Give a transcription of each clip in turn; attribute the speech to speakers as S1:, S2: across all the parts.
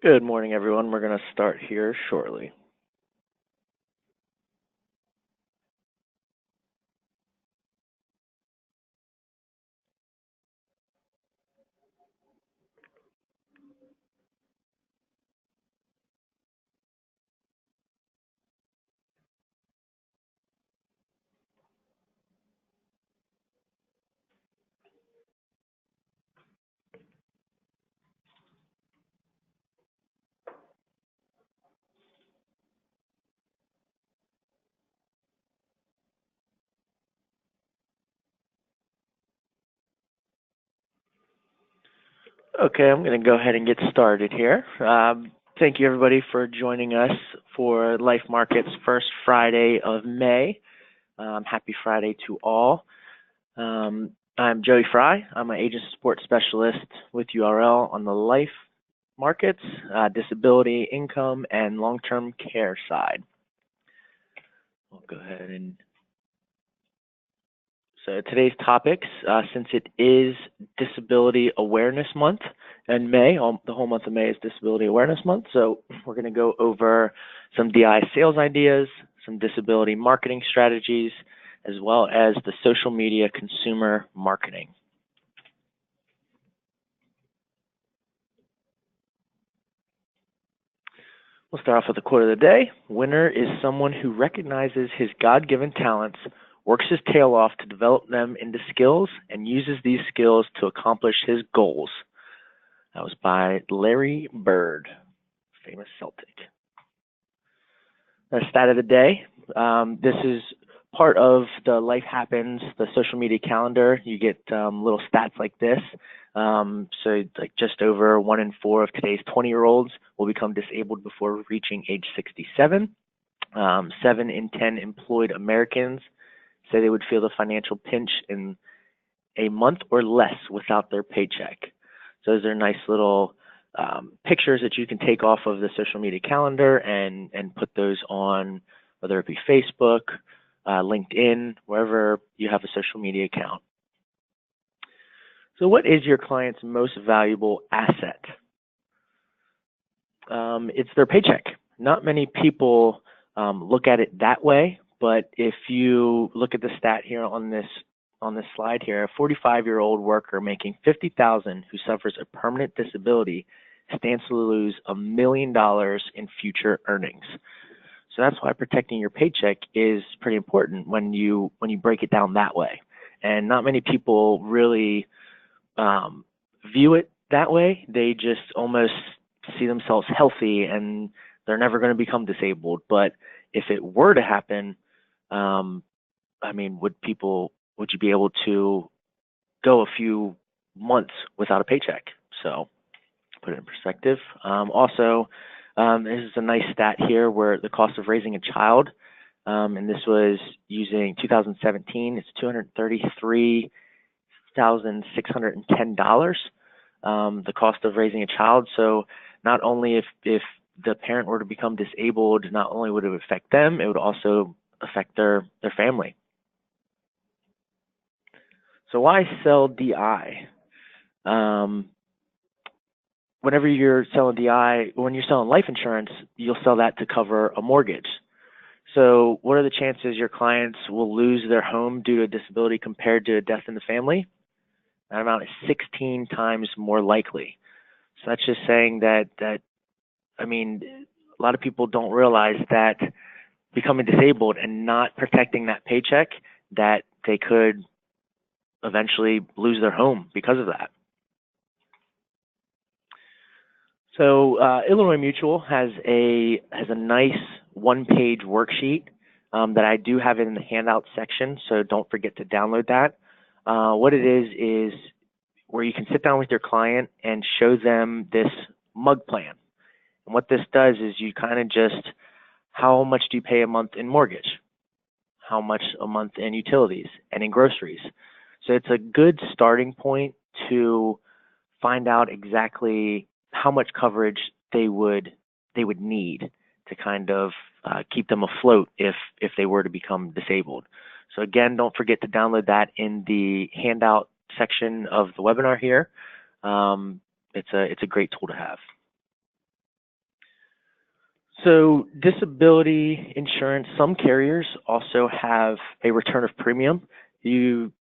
S1: Good morning, everyone. We're going to start here shortly. Okay, I'm going to go ahead and get started here. Thank you, everybody, for joining us for Life Markets first Friday of May. Happy Friday to all. I'm Joey Fry. I'm an agent support specialist with URL on the life markets, disability, income, and long-term care side. I'll go ahead and So today's topics, since it is Disability Awareness Month and May, the whole month of May is Disability Awareness Month, so we're going to go over some DI sales ideas, some disability marketing strategies, as well as the social media consumer marketing. We'll start off with the quote of the day. Winner is someone who recognizes his God-given talents, works his tail off to develop them into skills, and uses these skills to accomplish his goals. That was by Larry Bird, famous Celtic. The stat of the day. This is part of the Life Happens, the social media calendar. You get little stats like this. So like just over 1 in 4 of today's 20-year-olds will become disabled before reaching age 67. 7 in 10 employed Americans say they would feel the financial pinch in a month or less without their paycheck. So those are nice little pictures that you can take off of the social media calendar and put those on, whether it be Facebook, LinkedIn, wherever you have a social media account. So what is your client's most valuable asset? It's their paycheck. Not many people look at it that way, but if you look at the stat here on this slide here, a 45-year-old worker making $50,000 who suffers a permanent disability stands to lose $1 million in future earnings. So that's why protecting your paycheck is pretty important when you break it down that way. And not many people really view it that way. They just almost see themselves healthy and they're never going to become disabled. But if it were to happen, would you be able to go a few months without a paycheck? So put it in perspective. This is a nice stat here where the cost of raising a child, and this was using 2017, it's $233,610, the cost of raising a child. So not only if the parent were to become disabled, not only would it affect them, it would also affect their family. So why sell DI? Whenever you're selling DI, when you're selling life insurance, you'll sell that to cover a mortgage. So what are the chances your clients will lose their home due to a disability compared to a death in the family? That amount is 16 times more likely. So that's just saying that a lot of people don't realize that becoming disabled and not protecting that paycheck, that they could eventually lose their home because of that. So Illinois Mutual has a nice one-page worksheet that I do have in the handout section, so don't forget to download that. What it is where you can sit down with your client and show them this mug plan. And what this does is you kind of just, how much do you pay a month in mortgage? How much a month in utilities and in groceries? So it's a good starting point to find out exactly how much coverage they would need to kind of keep them afloat if they were to become disabled. So again, don't forget to download that in the handout section of the webinar here. It's a great tool to have. So disability insurance, some carriers also have a return of premium. You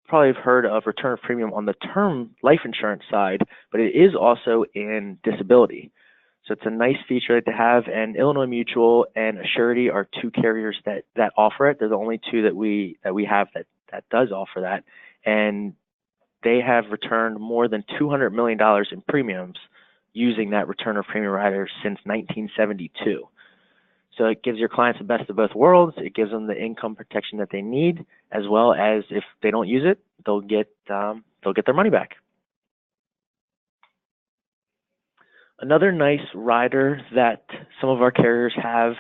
S1: probably have heard of return of premium on the term life insurance side, but it is also in disability. So it's a nice feature to have, and Illinois Mutual and Assurity are two carriers that offer it. They're the only two that we have that does offer that, and they have returned more than $200 million in premiums using that return of premium rider since 1972. So it gives your clients the best of both worlds. It gives them the income protection that they need, as well as if they don't use it, they'll get their money back. Another nice rider that some of our carriers have,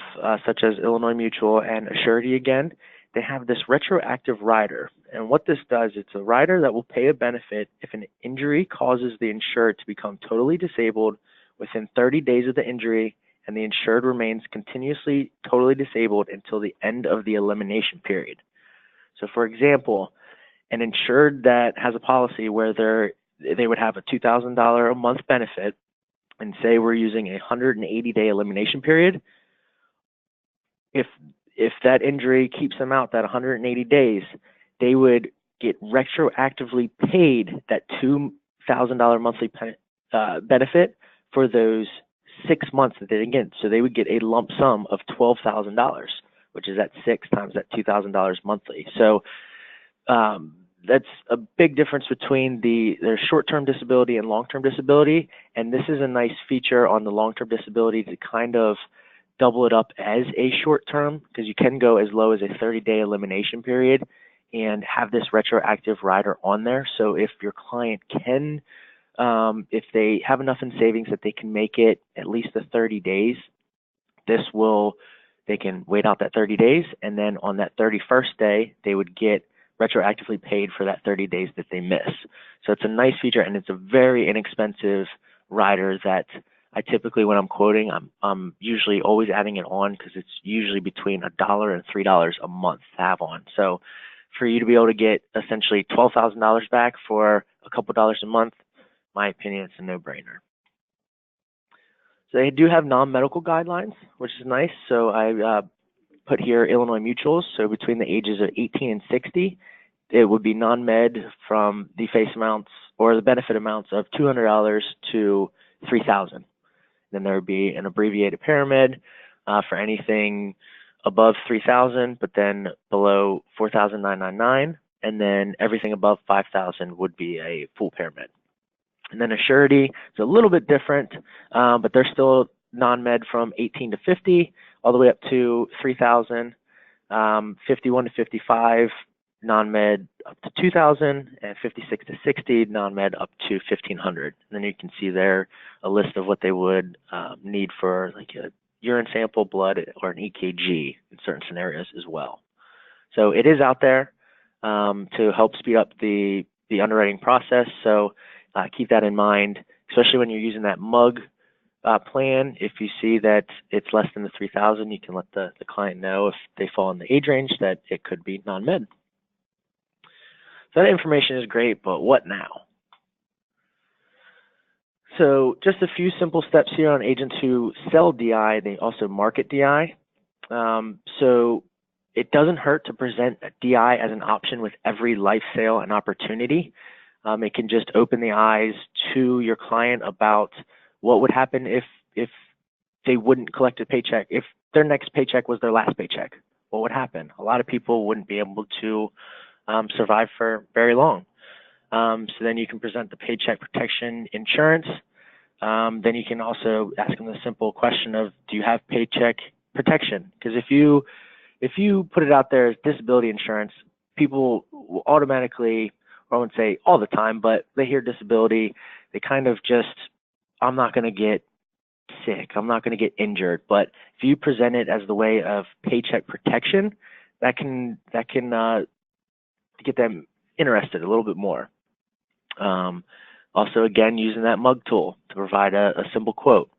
S1: such as Illinois Mutual and Assurity again, they have this retroactive rider. And what this does, it's a rider that will pay a benefit if an injury causes the insured to become totally disabled within 30 days of the injury, and the insured remains continuously totally disabled until the end of the elimination period. So for example, an insured that has a policy where they would have a $2,000 a month benefit, and say we're using a 180-day elimination period, if that injury keeps them out that 180 days, they would get retroactively paid that $2,000 monthly benefit for those 6 months that they didn't get. So they would get a lump sum of $12,000, which is at 6 times that $2,000 monthly. So that's a big difference between their short-term disability and long-term disability, and this is a nice feature on the long-term disability to kind of double it up as a short-term, because you can go as low as a 30-day elimination period and have this retroactive rider on there. So if your client can, if they have enough in savings that they can make it at least the 30 days, they can wait out that 30 days, and then on that 31st day, they would get retroactively paid for that 30 days that they miss. So it's a nice feature, and it's a very inexpensive rider that I typically, when I'm quoting, I'm usually always adding it on because it's usually between $1 and $3 a month to have on. So for you to be able to get essentially $12,000 back for a couple dollars a month, my opinion, it's a no-brainer. So they do have non-medical guidelines, which is nice. So I put here Illinois Mutuals. So between the ages of 18 and 60, it would be non-med from the face amounts or the benefit amounts of $200 to $3,000. Then there would be an abbreviated paramed for anything above $3,000, but then below $4,999, and then everything above $5,000 would be a full paramed. And then Assurity is a little bit different, but they're still non-med from 18 to 50, all the way up to 3,000, 51 to 55, non-med up to 2,000, and 56 to 60, non-med up to 1,500. And then you can see there a list of what they would need for like a urine sample, blood, or an EKG in certain scenarios as well. So it is out there to help speed up the underwriting process. So keep that in mind, especially when you're using that MUG plan. If you see that it's less than the 3,000, you can let the client know if they fall in the age range that it could be non-med. So that information is great, but what now? So just a few simple steps here on agents who sell DI. They also market DI. So it doesn't hurt to present a DI as an option with every life sale and opportunity. It can just open the eyes to your client about what would happen if they wouldn't collect a paycheck, if their next paycheck was their last paycheck. What would happen? A lot of people wouldn't be able to survive for very long. So then you can present the paycheck protection insurance. Then you can also ask them the simple question of, do you have paycheck protection? Because if you put it out there as disability insurance, people will automatically, or I wouldn't say all the time, but they hear disability, they kind of just, I'm not going to get sick, I'm not going to get injured. But if you present it as the way of paycheck protection, that can get them interested a little bit more. Also, again, using that MUG tool to provide a simple quote.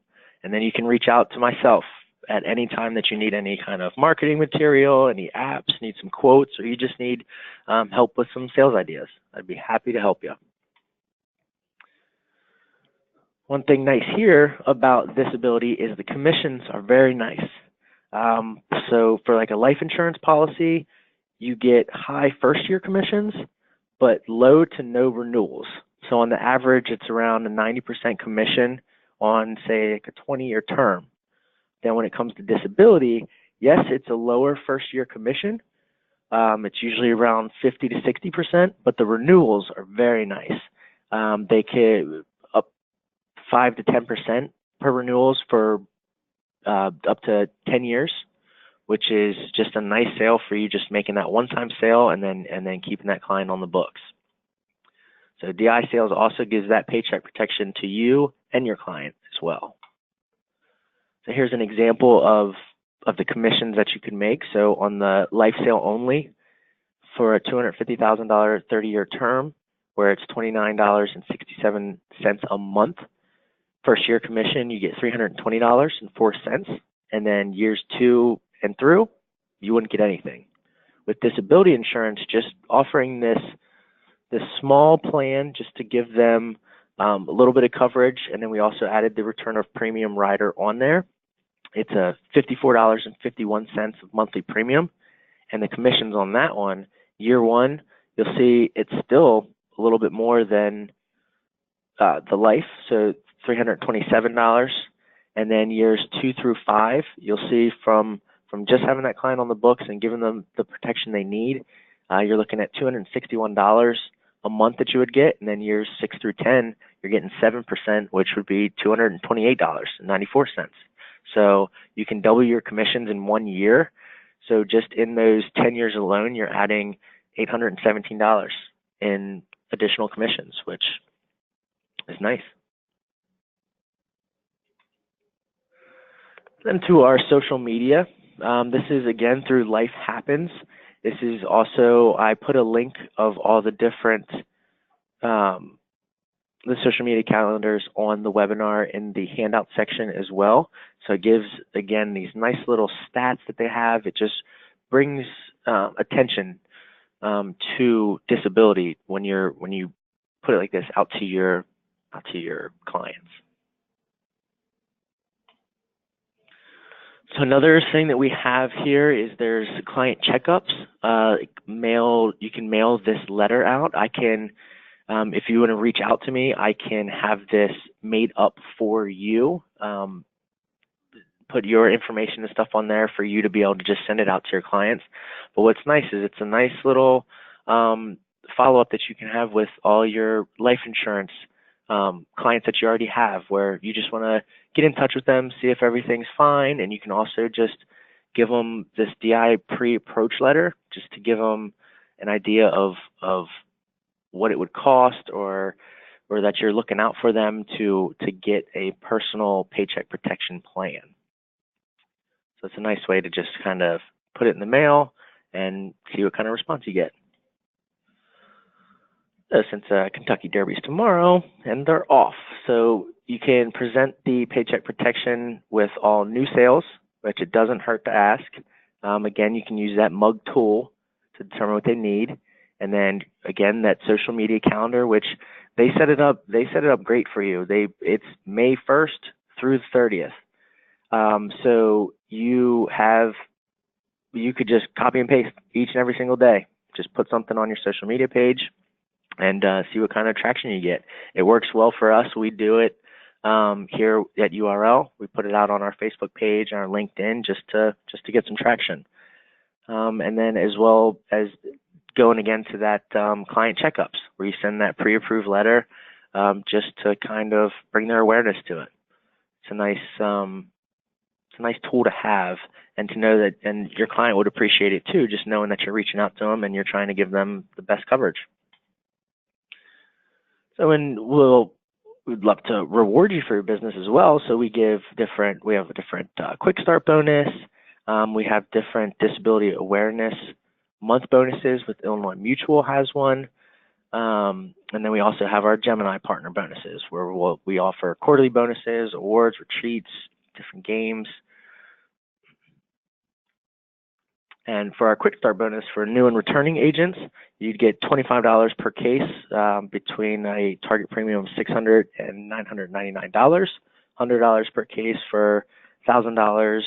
S1: And then you can reach out to myself at any time that you need any kind of marketing material, any apps, need some quotes, or you just need help with some sales ideas. I'd be happy to help you. One thing nice here about disability is the commissions are very nice. So for like a life insurance policy, you get high first year commissions, but low to no renewals. So on the average, it's around a 90% commission on, say, like a 20-year term. Then when it comes to disability, yes, it's a lower first year commission. It's usually around 50 to 60%, but the renewals are very nice. They could up 5 to 10% per renewals for up to 10 years, which is just a nice sale for you, just making that one-time sale and then keeping that client on the books. So DI sales also gives that paycheck protection to you and your client as well. So here's an example of the commissions that you can make. So on the life sale only, for a $250,000 30-year term, where it's $29.67 a month, first year commission, you get $320.04, and then years 2 and through, you wouldn't get anything. With disability insurance, just offering this small plan just to give them a little bit of coverage, and then we also added the return of premium rider on there. It's a $54.51 of monthly premium, and the commissions on that one, year 1, you'll see it's still a little bit more than the life, so $327, and then years 2 through 5, you'll see from just having that client on the books and giving them the protection they need, you're looking at $261 a month that you would get, and then years 6 through 10, you're getting 7%, which would be $228.94. So you can double your commissions in 1 year. So just in those 10 years alone, you're adding $817 in additional commissions, which is nice. Then to our social media. This is again through Life Happens. This is also, I put a link of all the different the social media calendars on the webinar in the handout section as well. So it gives, again, these nice little stats that they have. It just brings attention to disability when you put it like this out to your clients. So another thing that we have here is there's client checkups. You can mail this letter out. I can, if you want to reach out to me, I can have this made up for you. Put your information and stuff on there for you to be able to just send it out to your clients. But what's nice is it's a nice little follow-up that you can have with all your life insurance clients that you already have, where you just want to get in touch with them, see if everything's fine, and you can also just give them this DI pre-approach letter just to give them an idea of what it would cost, or that you're looking out for them to get a personal paycheck protection plan. So it's a nice way to just kind of put it in the mail and see what kind of response you get. Since Kentucky Derby's tomorrow and they're off, so you can present the paycheck protection with all new sales, which it doesn't hurt to ask. Again, you can use that mug tool to determine what they need, and then again that social media calendar, which they set it up great for you. It's May 1st through the 30th. So you could just copy and paste each and every single day. Just put something on your social media page and see what kind of traction you get. It works well for us. We do it here at URL. We put it out on our Facebook page, our LinkedIn, just to get some traction. And then as well as going again to that client checkups, where you send that pre-approved letter just to kind of bring their awareness to it. It's a nice tool to have, and to know that, and your client would appreciate it too, just knowing that you're reaching out to them and you're trying to give them the best coverage. So, and we'd love to reward you for your business as well. So we have a different quick start bonus. We have different disability awareness month bonuses. With Illinois Mutual has one. And then we also have our Gemini partner bonuses, where we offer quarterly bonuses, awards, retreats, different games. And for our quick start bonus for new and returning agents, you'd get $25 per case between a target premium of $600 and $999, $100 per case for $1,000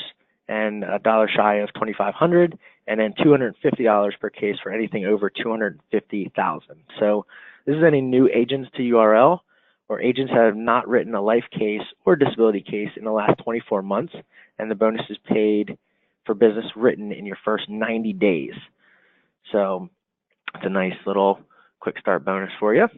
S1: and a dollar shy of $2,500, and then $250 per case for anything over $250,000. So this is any new agents to URL or agents that have not written a life case or disability case in the last 24 months, and the bonus is paid for business written in your first 90 days. So it's a nice little quick start bonus for you.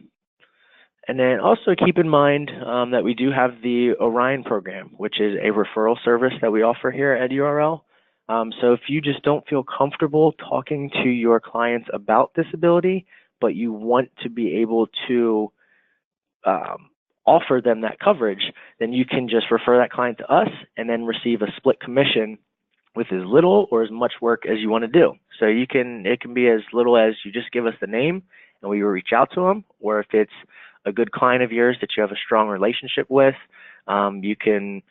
S1: And then also keep in mind that we do have the Orion program, which is a referral service that we offer here at URL. So if you just don't feel comfortable talking to your clients about disability, but you want to be able to offer them that coverage, then you can just refer that client to us and then receive a split commission with as little or as much work as you want to do. So it can be as little as you just give us the name and we will reach out to them, or if it's a good client of yours that you have a strong relationship with, you can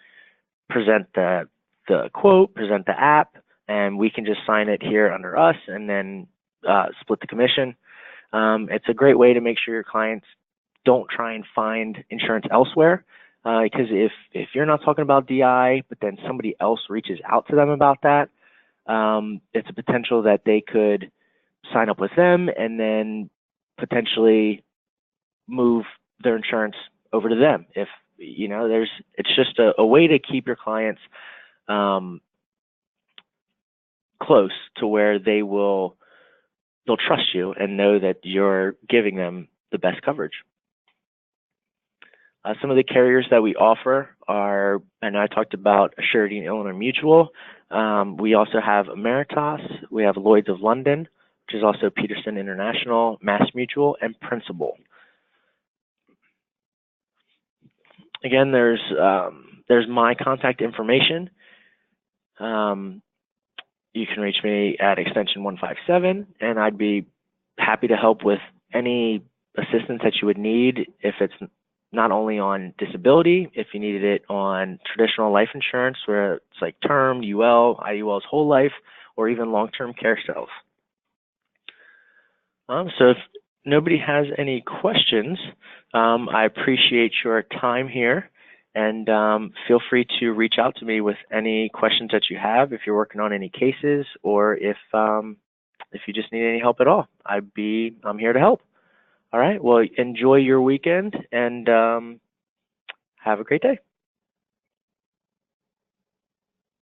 S1: present the quote, present the app, and we can just sign it here under us and then split the commission. It's a great way to make sure your clients don't try and find insurance elsewhere, because if you're not talking about DI, but then somebody else reaches out to them about that, it's a potential that they could sign up with them and then potentially move their insurance over to them. If it's just a way to keep your clients close to where they'll trust you and know that you're giving them the best coverage. Some of the carriers that we offer are, and I talked about Assurity and Illinois Mutual. We also have Ameritas, we have Lloyd's of London, which is also Peterson International, Mass Mutual, and Principal. Again, there's my contact information. You can reach me at extension 157, and I'd be happy to help with any assistance that you would need, if it's not only on disability, if you needed it on traditional life insurance, where it's like term, UL, IUL's whole life, or even long-term care sales. So if nobody has any questions, I appreciate your time here, and feel free to reach out to me with any questions that you have if you're working on any cases, or if you just need any help at all. I'm here to help. All right, well, enjoy your weekend, and have a great day.